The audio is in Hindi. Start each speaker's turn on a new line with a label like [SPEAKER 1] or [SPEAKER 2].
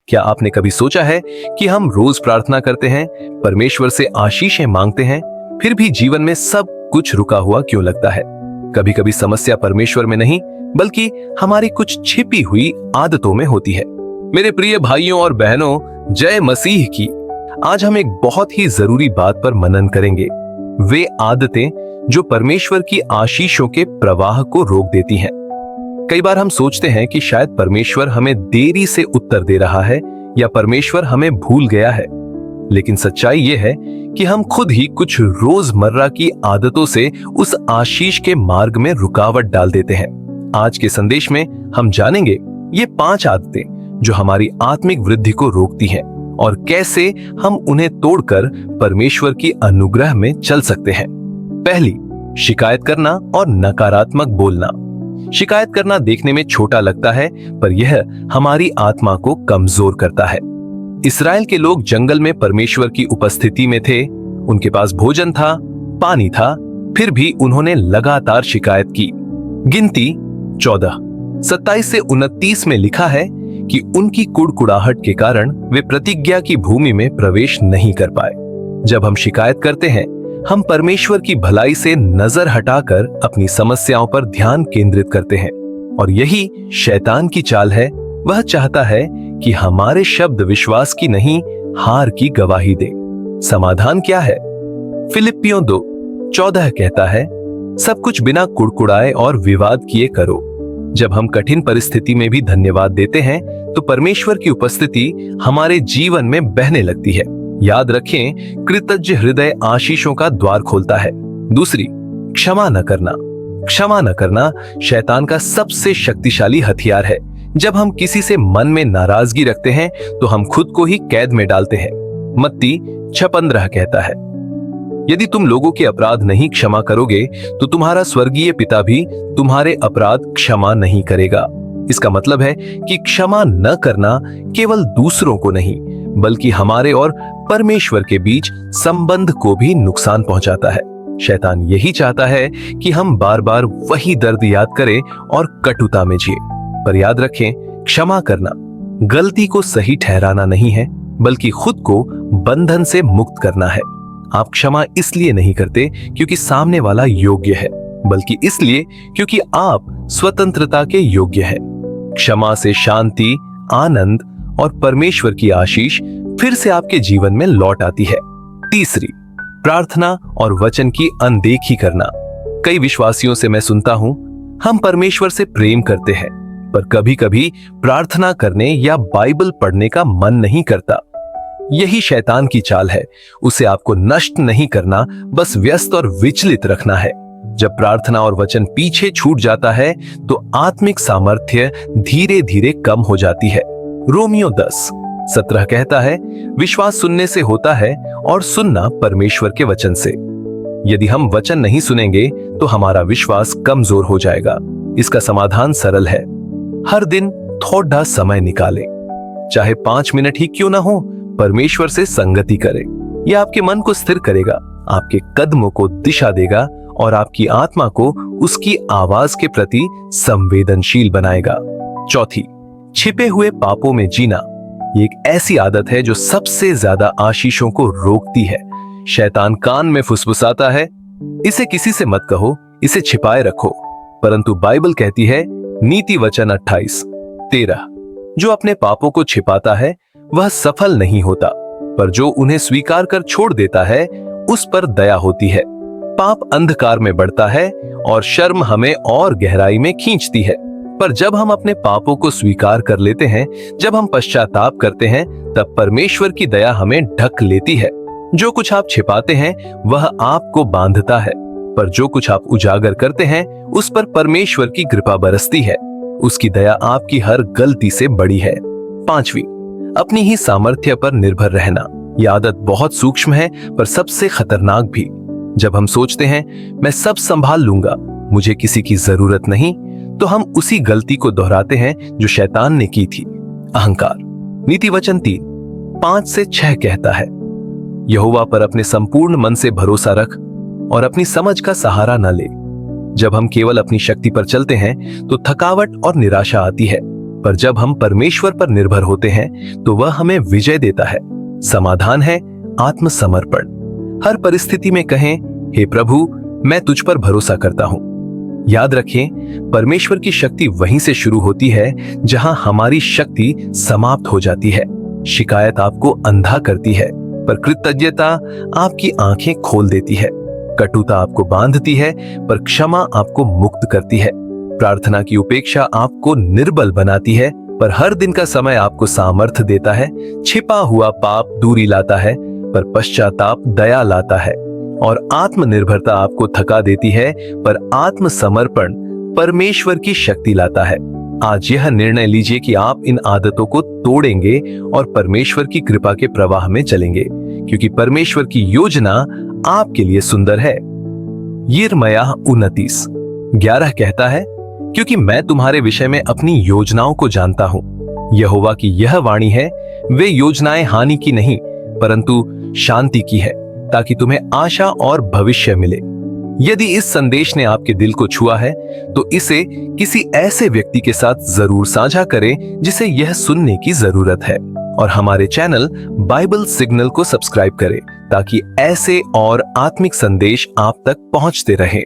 [SPEAKER 1] क्या आपने कभी सोचा है कि हम रोज प्रार्थना करते हैं, परमेश्वर से आशीषें मांगते हैं, फिर भी जीवन में सब कुछ रुका हुआ क्यों लगता है? कभी कभी समस्या परमेश्वर में नहीं बल्कि हमारी कुछ छिपी हुई आदतों में होती है। मेरे प्रिय भाइयों और बहनों, जय मसीह की। आज हम एक बहुत ही जरूरी बात पर मनन करेंगे, वे आदतें जो परमेश्वर की आशीषों के प्रवाह को रोक देती हैं। कई बार हम सोचते हैं कि शायद परमेश्वर हमें देरी से उत्तर दे रहा है या परमेश्वर हमें भूल गया है, लेकिन सच्चाई यह है कि हम खुद ही कुछ रोजमर्रा की आदतों से उस आशीष के मार्ग में रुकावट डाल देते हैं। आज के संदेश में हम जानेंगे ये 5 आदतें जो हमारी आत्मिक वृद्धि को रोकती हैं और कैसे हम उन्हें तोड़कर परमेश्वर की अनुग्रह में चल सकते हैं। पहली, शिकायत करना और नकारात्मक बोलना। शिकायत करना देखने में छोटा लगता है, पर यह हमारी आत्मा को कमजोर करता है। इस्राएल के लोग जंगल में परमेश्वर की उपस्थिति में थे, उनके पास भोजन था, पानी था, फिर भी उन्होंने लगातार शिकायत की। गिनती 14:27 से 29 में लिखा है कि उनकी कुड़कुड़ाहट के कारण वे प्रतिज्ञा की भूमि में प्रवेश नहीं कर पाए। जब हम शिकायत करते हैं, हम परमेश्वर की भलाई से नजर हटाकर अपनी समस्याओं पर ध्यान केंद्रित करते हैं, और यही शैतान की चाल है। वह चाहता है कि हमारे शब्द विश्वास की नहीं, हार की गवाही दे। समाधान क्या है? फिलिप्पियों 2:14 कहता है, सब कुछ बिना कुड़कुड़ाए और विवाद किए करो। जब हम कठिन परिस्थिति में भी धन्यवाद देते हैं तो परमेश्वर की उपस्थिति हमारे जीवन में बहने लगती है। याद रखें, कृतज्ञ हृदय आशीषों का द्वार खोलता है। दूसरी, क्षमा न करना। क्षमा न करना शैतान का सबसे शक्तिशाली हथियार है। जब हम किसी से मन में नाराजगी रखते हैं तो हम खुद को ही कैद में डालते हैं। मत्ती 6:15 कहता है, यदि तुम लोगों के अपराध नहीं क्षमा करोगे तो तुम्हारा स्वर्गीय पिता भी तुम्हारे अपराध क्षमा नहीं करेगा। इसका मतलब है कि क्षमा न करना केवल दूसरों को नहीं बल्कि हमारे और परमेश्वर के बीच संबंध को भी नुकसान पहुंचाता है। शैतान यही चाहता है कि हम बार बार वही दर्द याद करें और कटुता में जिए। पर याद रखें, क्षमा करना गलती को सही ठहराना नहीं है बल्कि खुद को बंधन से मुक्त करना है। आप क्षमा इसलिए नहीं करते क्योंकि सामने वाला योग्य है, बल्कि इसलिए क्योंकि आप स्वतंत्रता के योग्य हैं। क्षमा से शांति, आनंद और परमेश्वर की आशीष फिर से आपके जीवन में लौट आती है। तीसरी, प्रार्थना और वचन की अनदेखी करना। कई विश्वासियों से मैं सुनता हूं, हम परमेश्वर से प्रेम करते हैं पर कभी कभी प्रार्थना करने या बाइबल पढ़ने का मन नहीं करता। यही शैतान की चाल है। उसे आपको नष्ट नहीं करना, बस व्यस्त और विचलित रखना है। जब प्रार्थना और वचन पीछे छूट जाता है तो आत्मिक सामर्थ्य धीरे धीरे कम हो जाती है। रोमियो 10:17 कहता है, विश्वास सुनने से होता है और सुनना परमेश्वर के वचन से। यदि हम वचन नहीं सुनेंगे तो हमारा विश्वास कमजोर हो जाएगा। इसका समाधान सरल है। हर दिन थोड़ा समय निकालें, चाहे 5 मिनट ही क्यों ना हो, परमेश्वर से संगति करें। यह आपके मन को स्थिर करेगा, आपके कदमों को दिशा देगा और आपकी आत्मा को उसकी आवाज के प्रति संवेदनशील बनाएगा। चौथी, छिपे हुए पापों में जीना। ये एक ऐसी आदत है जो सबसे ज्यादा आशीषों को रोकती है। शैतान कान में फुसफुसाता है, इसे किसी से मत कहो, इसे छिपाए रखो। परंतु बाइबल कहती है, नीति वचन 28:13, जो अपने पापों को छिपाता है वह सफल नहीं होता, पर जो उन्हें स्वीकार कर छोड़ देता है उस पर दया होती है। पाप अंधकार में बढ़ता है और शर्म हमें और गहराई में खींचती है। पर जब हम अपने पापों को स्वीकार कर लेते हैं, जब हम पश्चाताप करते हैं, तब परमेश्वर की दया हमें ढक लेती है। जो कुछ आप छिपाते हैं वह आपको बांधता है, पर जो कुछ आप उजागर करते हैं उस पर परमेश्वर की कृपा बरसती है। उसकी दया आपकी हर गलती से बड़ी है। पांचवी, अपनी ही सामर्थ्य पर निर्भर रहना। यह आदत बहुत सूक्ष्म है पर सबसे खतरनाक भी। जब हम सोचते हैं मैं सब संभाल लूंगा, मुझे किसी की जरूरत नहीं, तो हम उसी गलती को दोहराते हैं जो शैतान ने की थी, अहंकार। नीति वचन 3:5-6 कहता है, यहोवा पर अपने संपूर्ण मन से भरोसा रख और अपनी समझ का सहारा न ले। जब हम केवल अपनी शक्ति पर चलते हैं तो थकावट और निराशा आती है, पर जब हम परमेश्वर पर निर्भर होते हैं तो वह हमें विजय देता है। समाधान है आत्मसमर्पण। हर परिस्थिति में कहें, हे प्रभु, मैं तुझ पर भरोसा करता हूं। याद रखें, परमेश्वर की शक्ति वहीं से शुरू होती है जहां हमारी शक्ति समाप्त हो जाती है। शिकायत आपको अंधा करती है, पर कृतज्ञता आपकी आंखें खोल देती है। कटुता आपको बांधती है, पर क्षमा आपको मुक्त करती है। प्रार्थना की उपेक्षा आपको निर्बल बनाती है, पर हर दिन का समय आपको सामर्थ्य देता है। छिपा हुआ पाप दूरी लाता है, पर पश्चाताप दया लाता है। और आत्मनिर्भरता आपको थका देती है, पर आत्मसमर्पण परमेश्वर की शक्ति लाता है। आज यह निर्णय लीजिए कि आप इन आदतों को तोड़ेंगे और परमेश्वर की कृपा के प्रवाह में चलेंगे, क्योंकि परमेश्वर की योजना आपके लिए सुंदर है। यिर्मयाह 29:11 कहता है, क्योंकि मैं तुम्हारे विषय में अपनी योजनाओं को जानता हूं। यहोवा की यह वाणी है, वे योजनाएं हानि की नहीं परंतु शांति की है, ताकि तुम्हें आशा और भविष्य मिले। यदि इस संदेश ने आपके दिल को छुआ है तो इसे किसी ऐसे व्यक्ति के साथ जरूर साझा करें जिसे यह सुनने की जरूरत है। और हमारे चैनल बाइबल सिग्नल को सब्सक्राइब करें ताकि ऐसे और आत्मिक संदेश आप तक पहुंचते रहें।